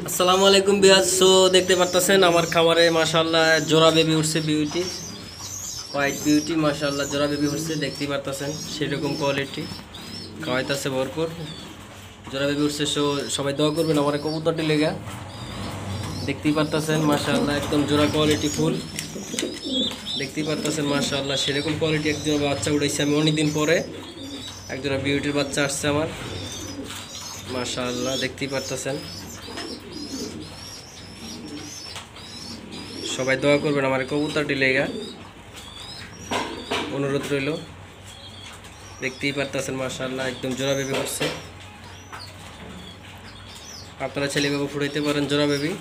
আসসালামু আলাইকুম বিয়াজ। সো দেখতে পারতেছেন আমার খামারে মাশাআল্লাহ জোড়া বেবি উঠছে, বিউটি হোয়াইট বিউটি মাশাআল্লাহ জোড়া বেবি উঠছে, দেখতেই পারতেছেন সেরকম কোয়ালিটি খাওয়াইতেছে ভরপুর জোড়া বেবি উঠছে। সো সবাই দোয়া করবেন আমার কবুতরটি লেগা, দেখতেই পারতেছেন মাশাআল্লাহ একদম জোড়া কোয়ালিটি ফুল, দেখতেই পারতেছেন মাশাআল্লাহ সেরকম কোয়ালিটি একজন বাচ্চা উঠেছে। আমি অনেকদিন পরে একজন বিউটির বাচ্চা আসছে আমার মাশাআল্লাহ, দেখতেই পারতেছেন। সবাই দোয়া করবেন আমার কবুতরটি লেগা, অনুরোধ রইল। দেখতেই পারতেছেন মাশাআল্লাহ একদম জোড়া বেবি করছে, আপনারা ছেলে বাবু ফুটাইতে পারেন জোড়া বেবি।